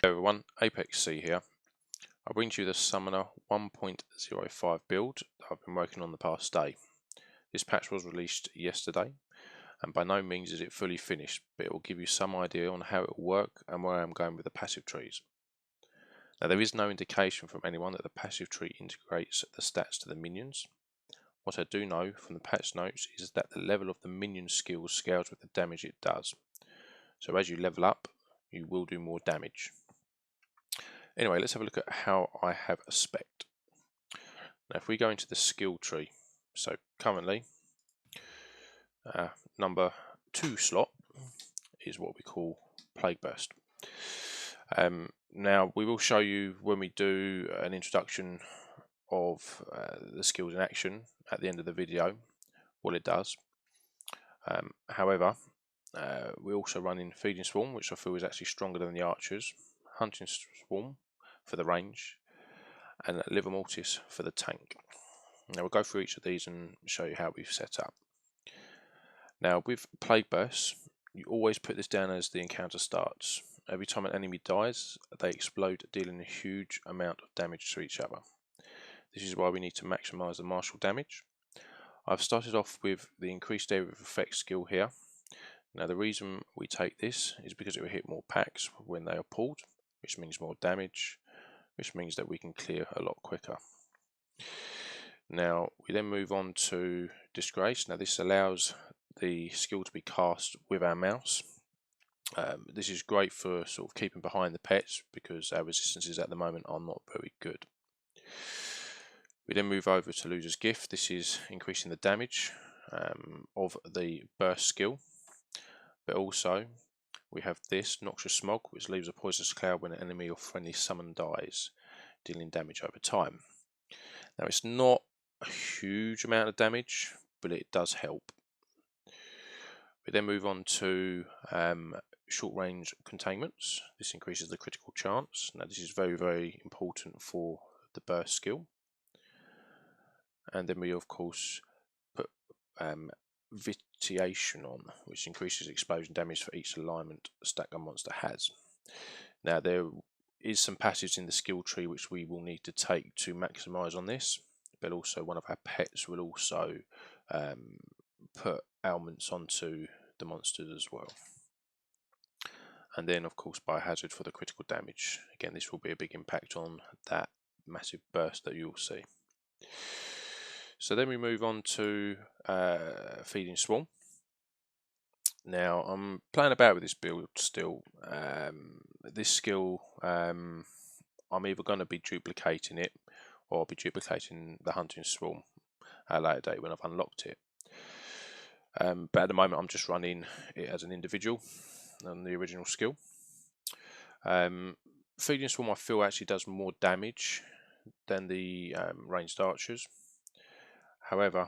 Hello everyone, Apex C here. I'll bring to you the Summoner 1.05 build that I've been working on the past day. This patch was released yesterday, and by no means is it fully finished, but it will give you some idea on how it will work and where I'm going with the passive trees. Now there is no indication from anyone that the passive tree integrates the stats to the minions. What I do know from the patch notes is that the level of the minion skills scales with the damage it does. So as you level up, you will do more damage. Anyway, let's have a look at how I have a spec. Now if we go into the skill tree, so currently number 2 slot is what we call Plague Burst. Now we will show you when we do an introduction of the skills in action at the end of the video what it does. However, we also run in Feeding Swarm, which I feel is actually stronger than the archers, Hunting Swarm for the range, and Liver Mortis for the tank. Now we'll go through each of these and show you how we've set up. Now with Plague Burst, you always put this down as the encounter starts. Every time an enemy dies, they explode, dealing a huge amount of damage to each other. This is why we need to maximise the martial damage. I've started off with the increased area of effect skill here. Now the reason we take this is because it will hit more packs when they are pulled, which means more damage, which means that we can clear a lot quicker. Now we then move on to Disgrace. Now this allows the skill to be cast with our mouse. This is great for sort of keeping behind the pets because our resistances at the moment are not very good. We then move over to Loser's Gift. This is increasing the damage of the burst skill, but also we have this Noxious Smog, which leaves a poisonous cloud when an enemy or friendly summon dies, dealing damage over time. Now it's not a huge amount of damage, but it does help. We then move on to short range containments. This increases the critical chance. Now this is very, very important for the burst skill. And then we of course put Vitiation on, which increases explosion damage for each alignment a stack gun monster has. Now there is some passage in the skill tree which we will need to take to maximise on this, but also one of our pets will also put ailments onto the monsters as well. And then of course biohazard for the critical damage. Again, this will be a big impact on that massive burst that you'll see. So then we move on to Feeding Swarm. Now I'm playing about with this build still. This skill, I'm either going to be duplicating it or I'll be duplicating the Hunting Swarm at a later date when I've unlocked it. But at the moment I'm just running it as an individual on the original skill. Feeding Swarm I feel actually does more damage than the ranged archers. However,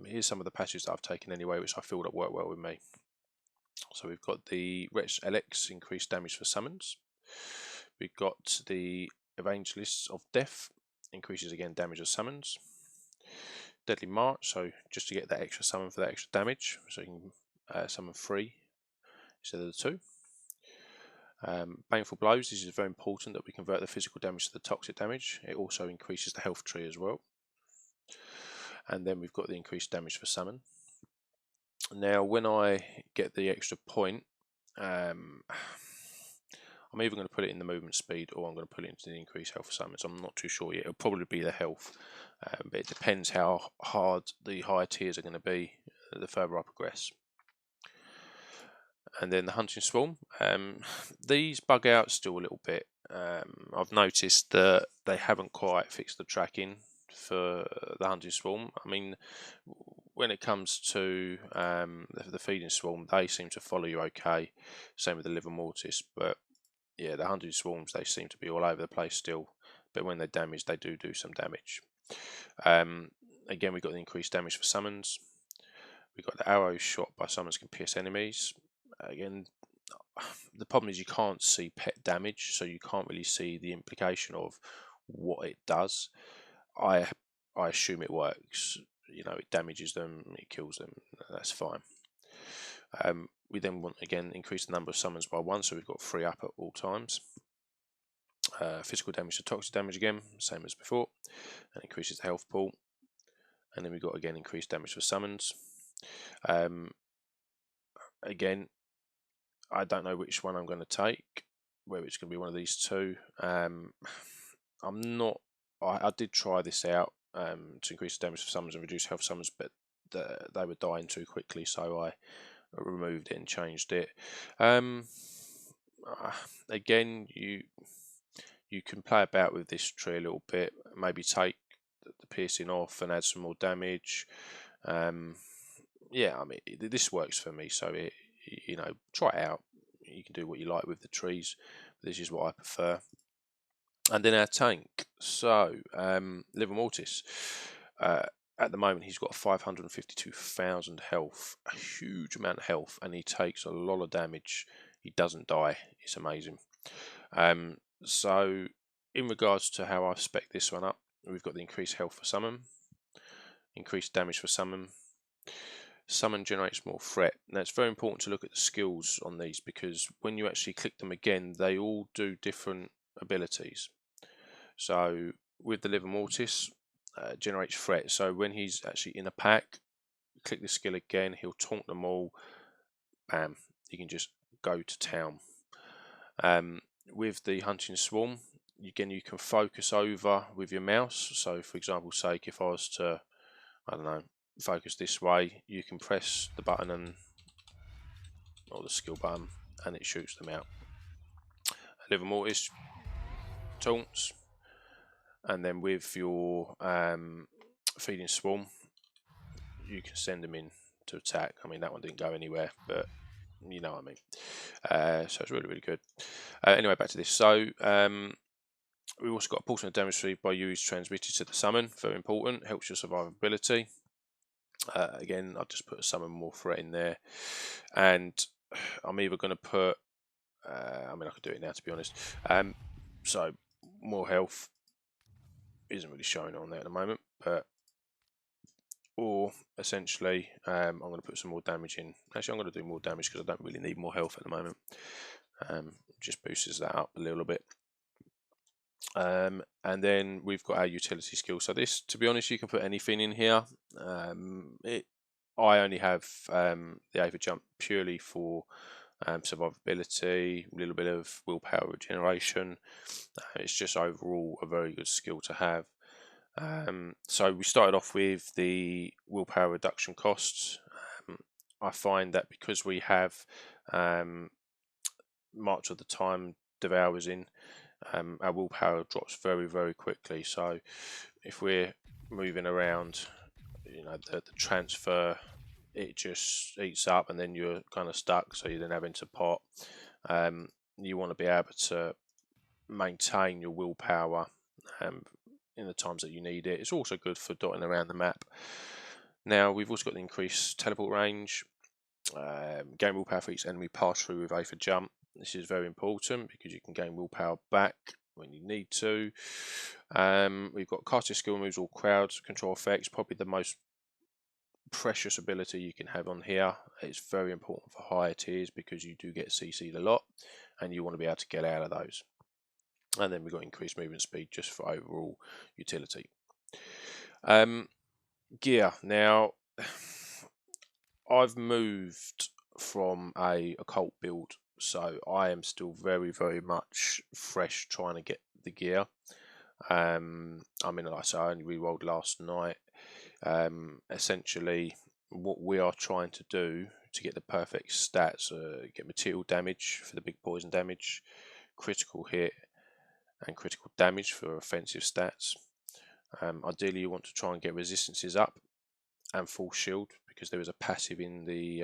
here's some of the patches that I've taken anyway, which I feel that work well with me. So we've got the Wretched LX, increased damage for summons. We've got the Evangelists of Death, increases again damage of summons. Deadly March, so just to get that extra summon for that extra damage, so you can summon 3 instead of the 2. Baneful Blows, this is very important that we convert the physical damage to the toxic damage. It also increases the health tree as well. And then we've got the increased damage for summon. Now when I get the extra point, I'm either going to put it in the movement speed or I'm going to put it into the increased health for summons. I'm not too sure yet. It'll probably be the health, but it depends how hard the higher tiers are going to be the further I progress. And then the Hunting Swarm. These bug out still a little bit. I've noticed that they haven't quite fixed the tracking for the Hunting Swarm. I mean, when it comes to the Feeding Swarm, they seem to follow you okay. Same with the Liver Mortis, but yeah, the Hunting Swarms, they seem to be all over the place still. But when they're damaged, they do some damage. Again, we've got the increased damage for summons. We've got the arrows shot by summons can pierce enemies. Again, the problem is you can't see pet damage, so you can't really see the implication of what it does. I assume it works. You know, it damages them, it kills them. That's fine. We then want again increase the number of summons by 1, so we've got 3 up at all times. Physical damage to toxic damage again, same as before, and increases the health pool. And then we've got again increased damage for summons. Again, I don't know which one I'm going to take, whether it's going to be one of these two. I'm not. I did try this out to increase the damage for summons and reduce health summons, but they were dying too quickly, so I removed it and changed it. Again, you can play about with this tree a little bit. Maybe take the piercing off and add some more damage. Yeah, I mean, this works for me, so try it out. You can do what you like with the trees. This is what I prefer. And then our tank. So, Liver Mortis. At the moment, he's got 552,000 health, a huge amount of health, and he takes a lot of damage. He doesn't die. It's amazing. So, in regards to how I spec this one up, we've got the increased health for summon, increased damage for summon. Summon generates more threat. Now it's very important to look at the skills on these, because when you actually click them again, they all do different abilities. So with the Liver Mortis, generates threat. So when he's actually in a pack, click the skill again, he'll taunt them all. Bam, you can just go to town. With the Hunting Swarm, again, you can focus over with your mouse. So for example's sake, if I was to, I don't know, focus this way, you can press the button or the skill button, and it shoots them out. Liver Mortis taunts, and then with your Feeding Swarm, you can send them in to attack. I mean, that one didn't go anywhere, but you know what I mean. So it's really, really good. Anyway, back to this. So we've also got a portion of damage received by you is transmitted to the summon. Very important. Helps your survivability. Again, I'll just put a summon more threat in there, and I'm either going to put. I mean, I could do it now, to be honest. So more health isn't really showing on there at the moment, but or essentially I'm going to put some more damage in. Actually, I'm going to do more damage because I don't really need more health at the moment. Just boosts that up a little bit. And then we've got our utility skill. So this, to be honest, you can put anything in here. I only have the Aether Jump purely for survivability, a little bit of willpower regeneration. It's just overall a very good skill to have. So we started off with the willpower reduction costs. I find that because we have March of the Time Devours in, our willpower drops very, very quickly. So if we're moving around, the transfer, it just eats up, and then you're kind of stuck. So you're then having to pot. You want to be able to maintain your willpower in the times that you need it. It's also good for dotting around the map. Now we've also got the increased teleport range. Gain willpower for each enemy pass through with Aether Jump. This is very important because you can gain willpower back when you need to. We've got caster skill removes all crowd control effects, probably the most precious ability you can have on here. It's very important for higher tiers because you do get CC'd a lot and you want to be able to get out of those. And then we've got increased movement speed just for overall utility. Gear. Now, I've moved from a occult build, so I am still very, very much fresh trying to get the gear. I mean, like I say, I only re-rolled last night. Essentially, what we are trying to do to get the perfect stats, get material damage for the big poison damage, critical hit, and critical damage for offensive stats. Ideally, you want to try and get resistances up and full shield, because there is a passive in the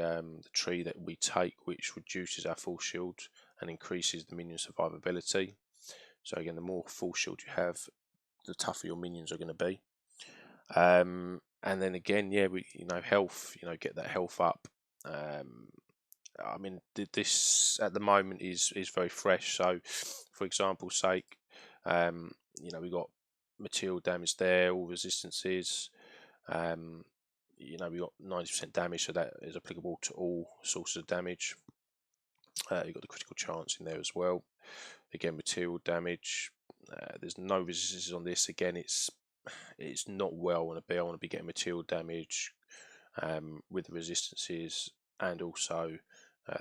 tree that we take which reduces our full shield and increases the minion survivability. So again, the more full shield you have, the tougher your minions are going to be. And then again, yeah, health, get that health up. I mean, this at the moment is very fresh. So, for example's sake, we got material damage there, all resistances. We got 90% damage, so that is applicable to all sources of damage. You've got the critical chance in there as well. Again, material damage, There's no resistances on this. Again, it's not where I want to be. I want to be getting material damage with the resistances, and also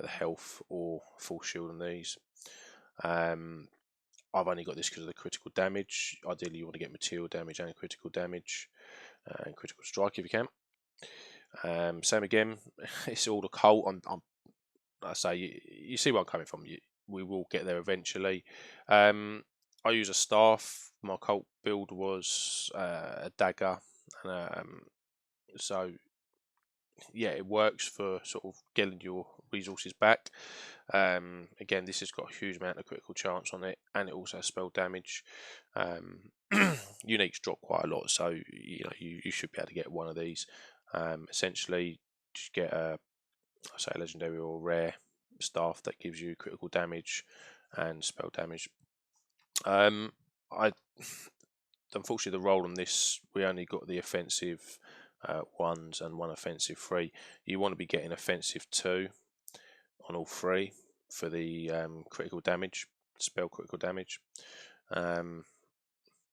the health or full shield on these. I've only got this because of the critical damage. Ideally, you want to get material damage and critical damage, and critical strike if you can. Same again, it's all the cult. I say you see where I'm coming from. We will get there eventually. I use a staff. My cult build was a dagger, so yeah, it works for sort of getting your resources back. Again, this has got a huge amount of critical chance on it, and it also has spell damage. Uniques drop quite a lot, so you should be able to get one of these. Essentially, just get a legendary or rare staff that gives you critical damage and spell damage. Unfortunately, the roll on this, we only got the offensive 1s and 1 offensive 3. You want to be getting offensive 2 on all 3 for the critical damage, spell critical damage.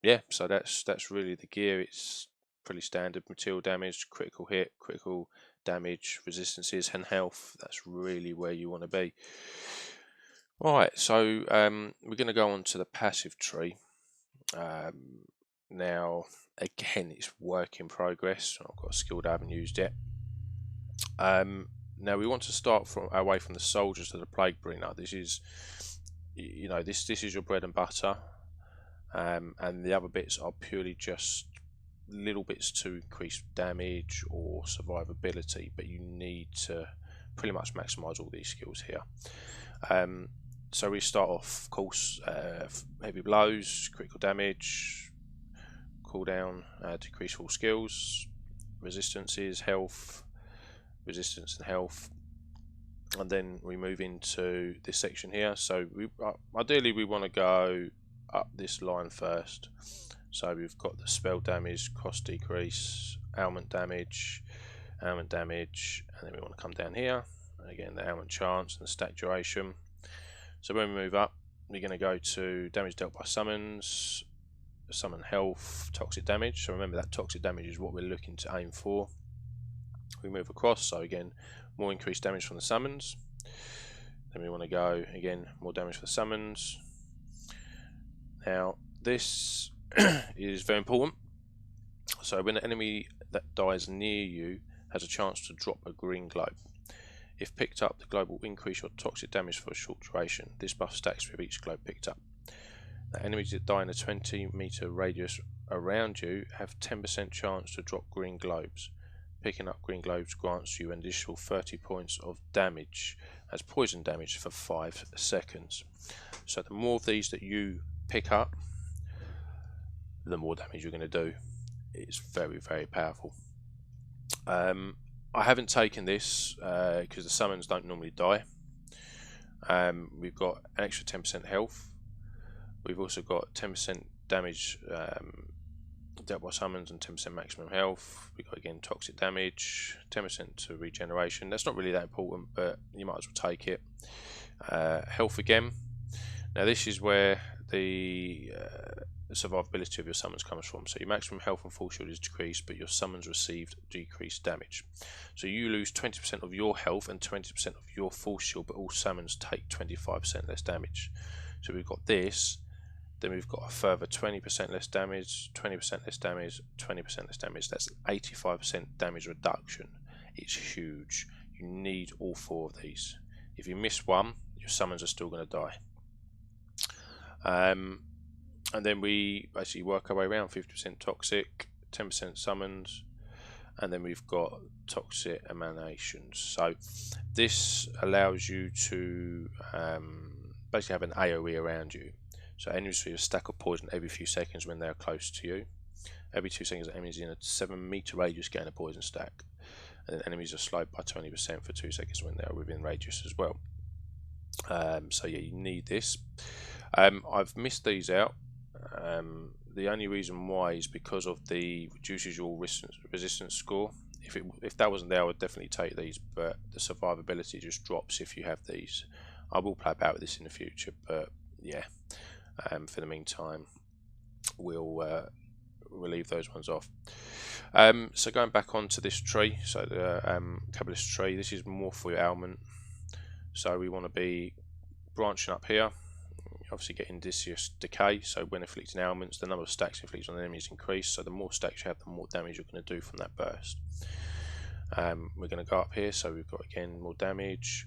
Yeah, so that's really the gear. It's pretty standard: material damage, critical hit, critical damage, resistances, and health. That's really where you want to be. Right, so we're going to go on to the passive tree. Now, again, it's work in progress. I've got a skill that I haven't used yet. Now we want to start away from the soldiers to the plague bringer. This is, this is your bread and butter, and the other bits are purely just little bits to increase damage or survivability. But you need to pretty much maximize all these skills here. So we start off, of course, heavy blows, critical damage, cooldown, decrease all skills, resistances, health, resistance and health, and then we move into this section here. So ideally we want to go up this line first. So we've got the spell damage, cost decrease, ailment damage, and then we want to come down here, and again the ailment chance and the stat duration. So when we move up, we're going to go to damage dealt by summons, summon health, toxic damage. So remember that toxic damage is what we're looking to aim for. We move across, so again more increased damage from the summons. Then we want to go again more damage for the summons. Now this is very important. So when an enemy that dies near you has a chance to drop a green globe. If picked up, the globe will increase your toxic damage for a short duration. This buff stacks with each globe picked up. Now, enemies that die in a 20-meter radius around you have 10% chance to drop green globes. Picking up green globes grants you an additional 30 points of damage as poison damage for 5 seconds. So the more of these that you pick up, the more damage you're going to do. It's very, very powerful. I haven't taken this because the summons don't normally die. We've got an extra 10% health. We've also got 10% damage dealt by summons and 10% maximum health. We've got again toxic damage, 10% to regeneration. That's not really that important, but you might as well take it. Health again. Now this is where the survivability of your summons comes from. So your maximum health and full shield is decreased, but your summons received decreased damage. So you lose 20% of your health and 20% of your full shield, but all summons take 25% less damage. So we've got this, then we've got a further 20% less damage, 20% less damage, 20% less damage. That's 85% damage reduction. It's huge. You need all 4 of these. If you miss one, your summons are still going to die. And then we basically work our way around. 50% toxic, 10% summons, and then we've got toxic emanations. So this allows you to basically have an AoE around you. So enemies receive a stack of poison every few seconds when they are close to you. Every 2 seconds, enemies in a 7-meter radius gain a poison stack, and then enemies are slowed by 20% for 2 seconds when they are within radius as well. So yeah, you need this. I've missed these out. The only reason why is because of the reduces your resistance score. If that wasn't there, I would definitely take these, but the survivability just drops if you have these. I will play about with this in the future, but yeah, for the meantime, we'll leave those ones off. So going back onto this tree, so the capitalist tree, this is more for your ailment. So we want to be branching up here, obviously getting Odysseus decay. So when afflicting ailments, the number of stacks inflicted on enemies increase. So the more stacks you have, the more damage you're going to do from that burst. We're going to go up here, so we've got again more damage.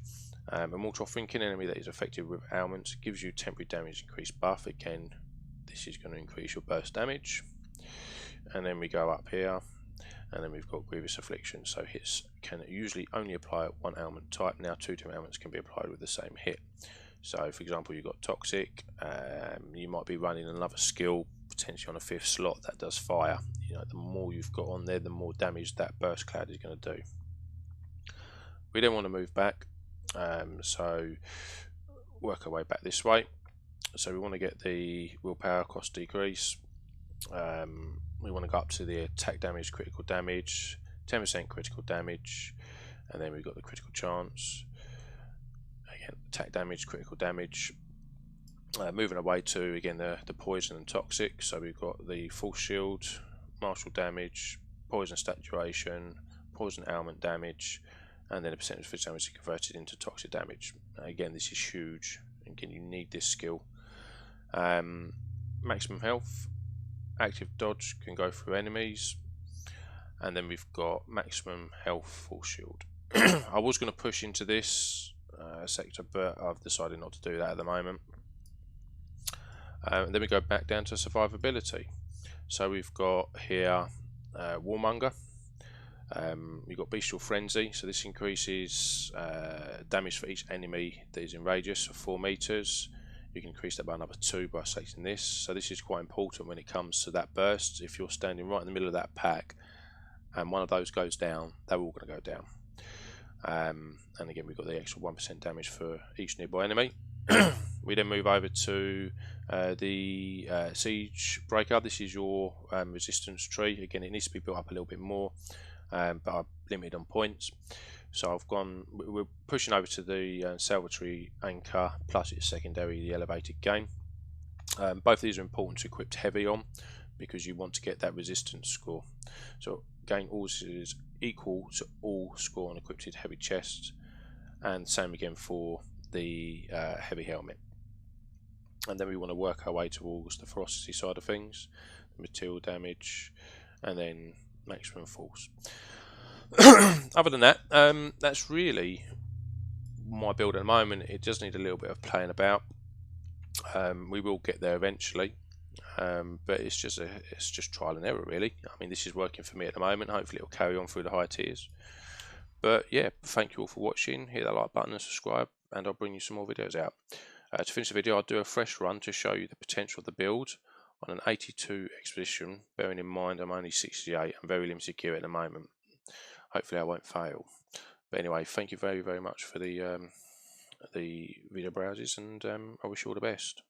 A mortal thinking enemy that is affected with ailments gives you temporary damage increase buff. Again, this is going to increase your burst damage. And then we go up here, and then we've got grievous affliction. So hits can usually only apply at one ailment type. Now 2 different ailments can be applied with the same hit. So for example, you've got toxic, you might be running another skill potentially on a 5th slot that does fire. You know, the more you've got on there, the more damage that burst cloud is going to do. We then want to move back, so work our way back this way. So we want to get the willpower cost decrease. We want to go up to the attack damage, critical damage, 10% critical damage, and then we've got the critical chance. Again, attack damage, critical damage. Moving away to again the poison and toxic. So we've got the full shield, martial damage, poison stat duration, poison ailment damage, and then a percentage of damage is converted into toxic damage. Again, this is huge. Again, you need this skill. Maximum health, active dodge can go through enemies, and then we've got maximum health, full shield. I was going to push into this sector, but I've decided not to do that at the moment. Then we go back down to survivability. So we've got here Warmonger. We've got Bestial Frenzy, so this increases damage for each enemy that is in radius of 4 meters. You can increase that by another 2 by selecting this. So this is quite important when it comes to that burst. If you're standing right in the middle of that pack and one of those goes down, they're all going to go down. And again, we've got the extra 1% damage for each nearby enemy. We then move over to the Siege Breaker. This is your resistance tree. Again, it needs to be built up a little bit more, but I'm limited on points. So we're pushing over to the Salvatory Anchor, plus its secondary, the Elevated Gain. Both of these are important to equip heavy on, because you want to get that resistance score. So gain also is equal to all score on equipped heavy chests, and same again for the heavy helmet. And then we want to work our way towards the ferocity side of things, the material damage, and then maximum force. Other than that, that's really my build at the moment. It does need a little bit of playing about. We will get there eventually, but it's just trial and error, really. I mean, this is working for me at the moment. Hopefully it'll carry on through the high tiers. But yeah, thank you all for watching. Hit that like button and subscribe, and I'll bring you some more videos out. To finish the video, I'll do a fresh run to show you the potential of the build on an 82 expedition, bearing in mind I'm only 68 and very limited gear at the moment. Hopefully I won't fail. But anyway, thank you very, very much for the video browsers, and I wish you all the best.